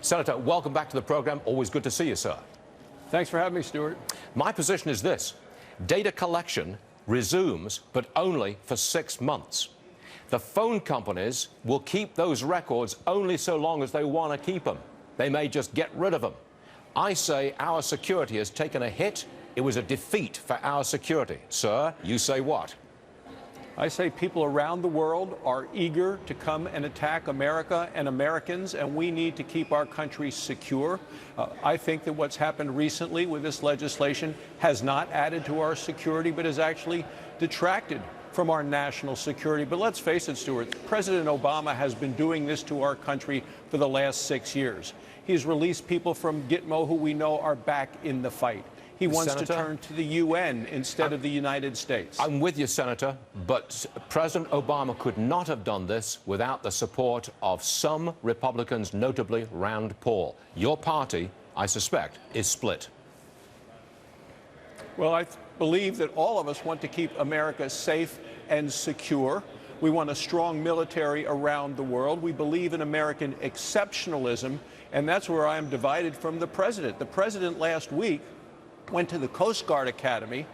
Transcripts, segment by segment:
Senator, welcome back to the program. Always good to see you, sir. Thanks for having me, Stuart. My position is this. Data collection resumes, but only for 6 months. The phone companies will keep those records only so long as they want to keep them. They may just get rid of them. I say our security has taken a hit. It was a defeat for our security. Sir, you say what? I say people around the world are eager to come and attack America and Americans, and we need to keep our country secure. I think that what's happened recently with this legislation has not added to our security, but has actually detracted from our national security. But let's face it, Stuart, President Obama has been doing this to our country for the last 6 years. He's released people from Gitmo who we know are back in the fight. He wants to turn to the UN instead of the United States. I'm with you, Senator, but President Obama could not have done this without the support of some Republicans, notably Rand Paul. Your party, I suspect, is split. Well, I believe that all of us want to keep America safe and secure. We want a strong military around the world. We believe in American exceptionalism, and that's where I am divided from the president. The president last week went to the Coast Guard Academy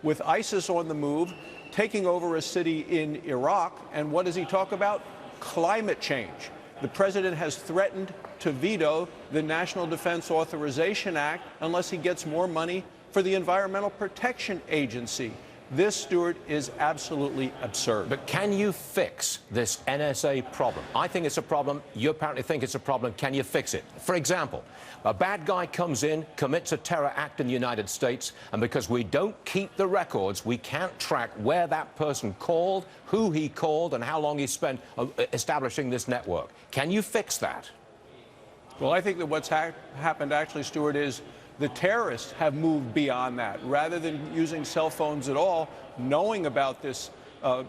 with ISIS on the move, taking over a city in Iraq. And what does he talk about? Climate change. The president has threatened to veto the National Defense Authorization Act unless he gets more money for the Environmental Protection Agency. This, Stuart, is absolutely absurd. But can you fix this NSA problem? I think it's a problem. You apparently think it's a problem. Can you fix it? For example, a bad guy comes in, commits a terror act in the United States, and because we don't keep the records, we can't track where that person called, who he called, and how long he spent establishing this network. Can you fix that? Well, I think that what's happened actually, Stuart, is the terrorists have moved beyond that. Rather than using cell phones at all, knowing about this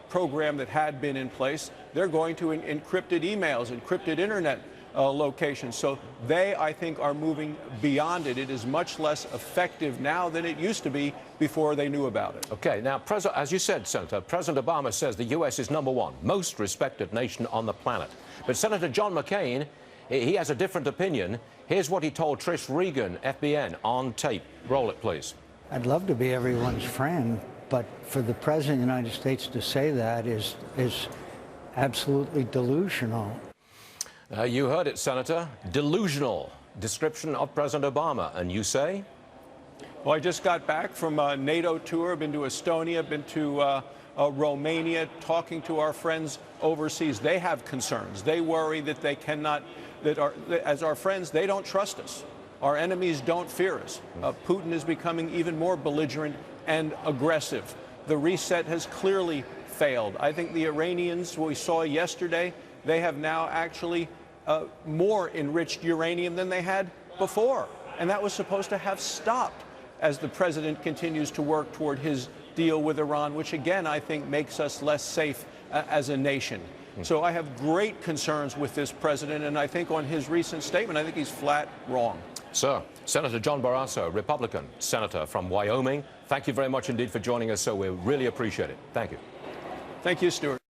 program that had been in place, they're going to encrypted emails, encrypted internet locations. So they, I think, are moving beyond it. It is much less effective now than it used to be before they knew about it. Okay, now, as you said, Senator, President Obama says the U.S. is #1, most respected nation on the planet. But Senator John McCain, he has a different opinion. Here's what he told Trish Regan, FBN, on tape. Roll it, please. I'd love to be everyone's friend, but for the President of the United States to say that is absolutely delusional. You heard it, Senator. Delusional description of President Obama. And you say? Well, I just got back from a NATO tour. Been to Estonia, been to Romania, talking to our friends overseas. They have concerns. They worry that they cannot, as our friends, they don't trust us. Our enemies don't fear us. Putin is becoming even more belligerent and aggressive. The reset has clearly failed. I think the Iranians, we saw yesterday, they have now actually more enriched uranium than they had before. And that was supposed to have stopped as the president continues to work toward his deal with Iran, which again, I think makes us less safe as a nation. So I have great concerns with this president, and I think on his recent statement, I think he's flat wrong. Sir, Senator John Barrasso, Republican senator from Wyoming, thank you very much indeed for joining us, sir. We really appreciate it. Thank you. Thank you, Stuart.